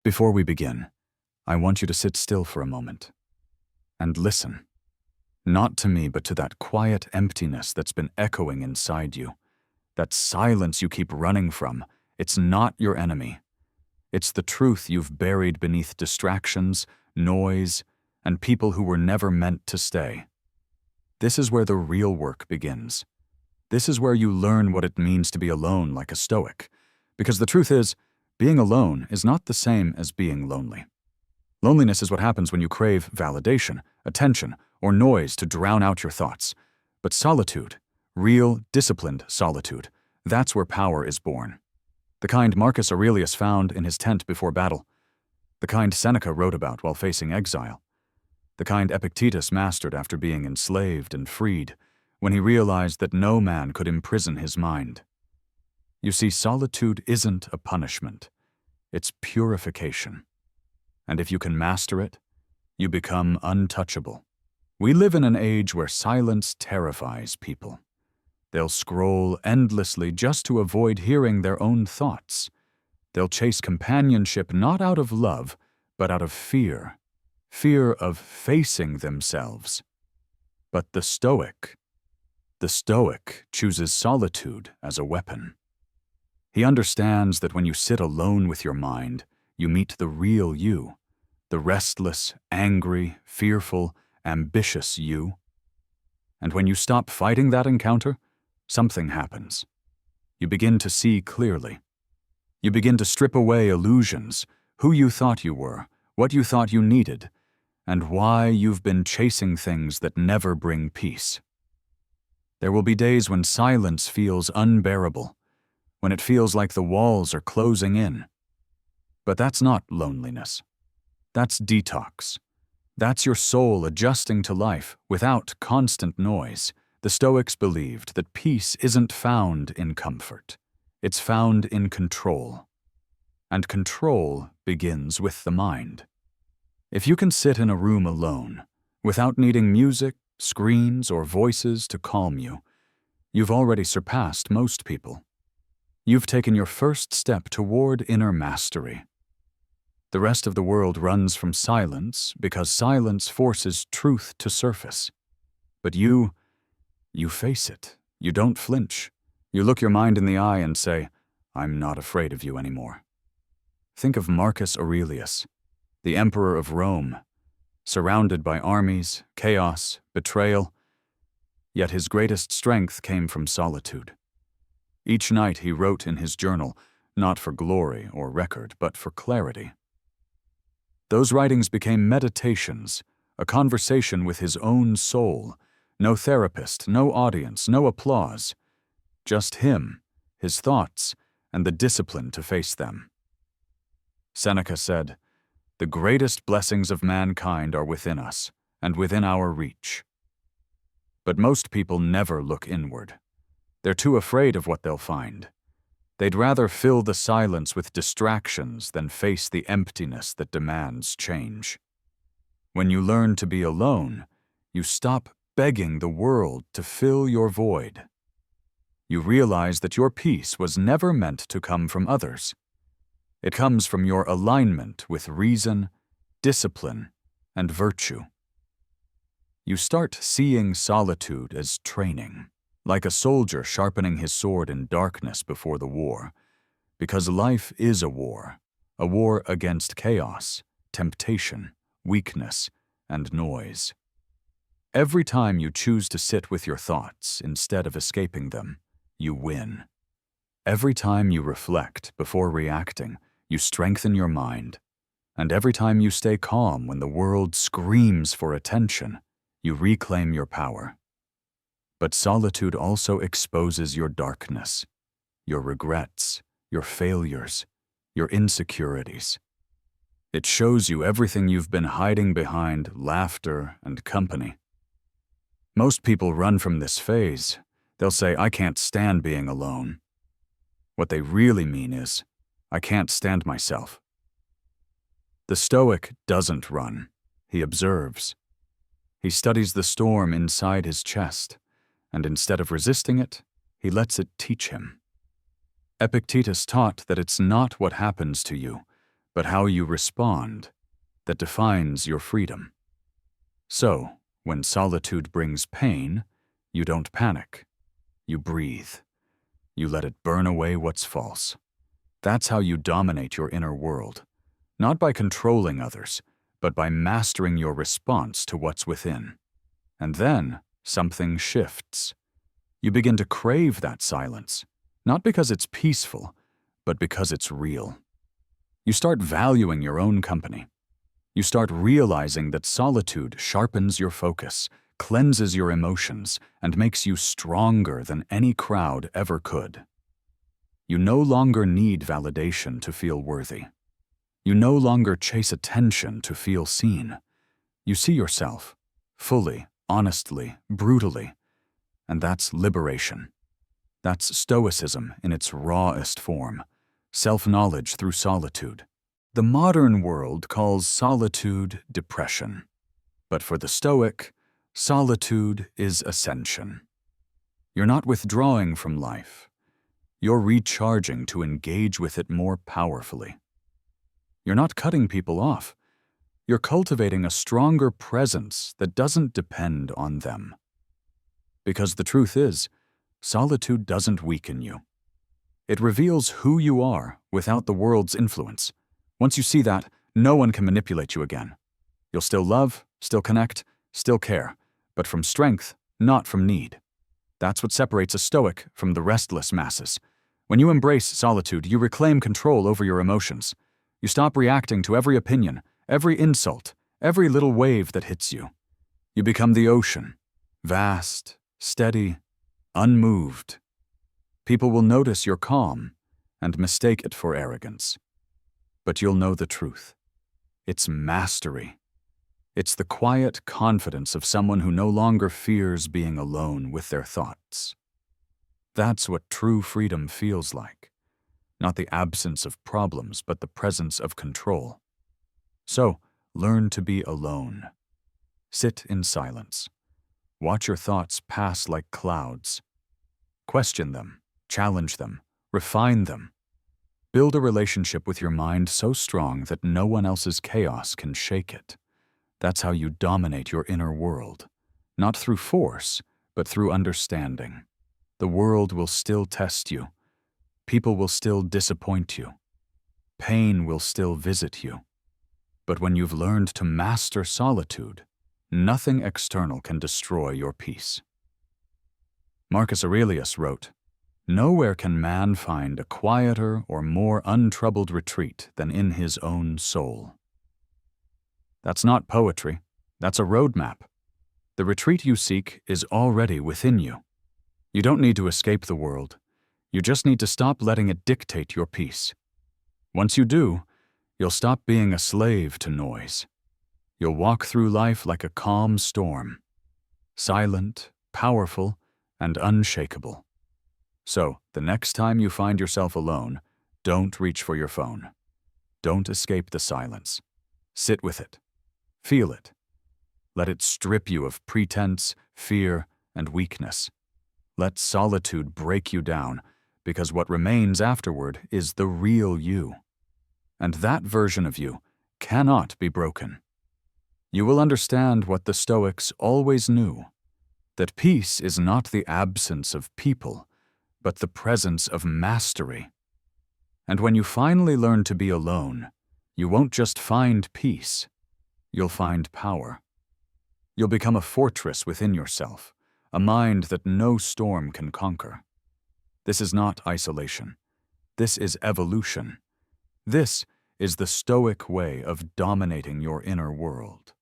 Before we begin, I want you to sit still for a moment and listen, not to me, but to that quiet emptiness that's been echoing inside you, that silence you keep running from. It's not your enemy. It's the truth you've buried beneath distractions, noise, and people who were never meant to stay. This is where the real work begins. This is where you learn what it means to be alone like a Stoic. Because the truth is, being alone is not the same as being lonely. Loneliness is what happens when you crave validation, attention, or noise to drown out your thoughts. But solitude, real, disciplined solitude, that's where power is born. The kind Marcus Aurelius found in his tent before battle. The kind Seneca wrote about while facing exile. The kind Epictetus mastered after being enslaved and freed, when he realized that no man could imprison his mind. You see, solitude isn't a punishment. It's purification. And if you can master it, you become untouchable. We live in an age where silence terrifies people. They'll scroll endlessly just to avoid hearing their own thoughts. They'll chase companionship not out of love, but out of fear. Fear of facing themselves. But the Stoic chooses solitude as a weapon. He understands that when you sit alone with your mind, you meet the real you, the restless, angry, fearful, ambitious you. And when you stop fighting that encounter, something happens. You begin to see clearly. You begin to strip away illusions, who you thought you were, what you thought you needed, and why you've been chasing things that never bring peace. There will be days when silence feels unbearable, when it feels like the walls are closing in. But that's not loneliness. That's detox. That's your soul adjusting to life without constant noise. The Stoics believed that peace isn't found in comfort. It's found in control. And control begins with the mind. If you can sit in a room alone, without needing music, screens, or voices to calm you, you've already surpassed most people. You've taken your first step toward inner mastery. The rest of the world runs from silence because silence forces truth to surface. But you face it. You don't flinch. You look your mind in the eye and say, "I'm not afraid of you anymore." Think of Marcus Aurelius, the emperor of Rome, surrounded by armies, chaos, betrayal. Yet his greatest strength came from solitude. Each night he wrote in his journal, not for glory or record, but for clarity. Those writings became meditations, a conversation with his own soul. No therapist, no audience, no applause. Just him, his thoughts, and the discipline to face them. Seneca said, "The greatest blessings of mankind are within us, and within our reach." But most people never look inward. They're too afraid of what they'll find. They'd rather fill the silence with distractions than face the emptiness that demands change. When you learn to be alone, you stop begging the world to fill your void. You realize that your peace was never meant to come from others. It comes from your alignment with reason, discipline, and virtue. You start seeing solitude as training, like a soldier sharpening his sword in darkness before the war, because life is a war against chaos, temptation, weakness, and noise. Every time you choose to sit with your thoughts instead of escaping them, you win. Every time you reflect before reacting, you strengthen your mind. And every time you stay calm when the world screams for attention, you reclaim your power. But solitude also exposes your darkness, your regrets, your failures, your insecurities. It shows you everything you've been hiding behind laughter and company. Most people run from this phase. They'll say, "I can't stand being alone." What they really mean is, "I can't stand myself." The Stoic doesn't run. He observes. He studies the storm inside his chest, and instead of resisting it, he lets it teach him. Epictetus taught that it's not what happens to you, but how you respond that defines your freedom. So, when solitude brings pain, you don't panic. You breathe. You let it burn away what's false. That's how you dominate your inner world, not by controlling others, but by mastering your response to what's within. And then something shifts. You begin to crave that silence, not because it's peaceful, but because it's real. You start valuing your own company. You start realizing that solitude sharpens your focus, cleanses your emotions, and makes you stronger than any crowd ever could. You no longer need validation to feel worthy. You no longer chase attention to feel seen. You see yourself, fully, honestly, brutally, and that's liberation. That's Stoicism in its rawest form, self-knowledge through solitude. The modern world calls solitude depression, but for the Stoic, solitude is ascension. You're not withdrawing from life. You're recharging to engage with it more powerfully. You're not cutting people off. You're cultivating a stronger presence that doesn't depend on them. Because the truth is, solitude doesn't weaken you. It reveals who you are without the world's influence. Once you see that, no one can manipulate you again. You'll still love, still connect, still care, but from strength, not from need. That's what separates a Stoic from the restless masses. When you embrace solitude, you reclaim control over your emotions. You stop reacting to every opinion, every insult, every little wave that hits you. You become the ocean, vast, steady, unmoved. People will notice your calm and mistake it for arrogance. But you'll know the truth. It's mastery. It's the quiet confidence of someone who no longer fears being alone with their thoughts. That's what true freedom feels like. Not the absence of problems, but the presence of control. So, learn to be alone. Sit in silence. Watch your thoughts pass like clouds. Question them, challenge them, refine them. Build a relationship with your mind so strong that no one else's chaos can shake it. That's how you dominate your inner world. Not through force, but through understanding. The world will still test you. People will still disappoint you. Pain will still visit you. But when you've learned to master solitude, nothing external can destroy your peace. Marcus Aurelius wrote, "Nowhere can man find a quieter or more untroubled retreat than in his own soul." That's not poetry. That's a roadmap. The retreat you seek is already within you. You don't need to escape the world. You just need to stop letting it dictate your peace. Once you do, you'll stop being a slave to noise. You'll walk through life like a calm storm, silent, powerful, and unshakable. So, the next time you find yourself alone, don't reach for your phone. Don't escape the silence. Sit with it. Feel it. Let it strip you of pretense, fear, and weakness. Let solitude break you down, because what remains afterward is the real you. And that version of you cannot be broken. You will understand what the Stoics always knew, that peace is not the absence of people, but the presence of mastery. And when you finally learn to be alone, you won't just find peace, you'll find power. You'll become a fortress within yourself, a mind that no storm can conquer. This is not isolation. This is evolution. This is the Stoic way of dominating your inner world.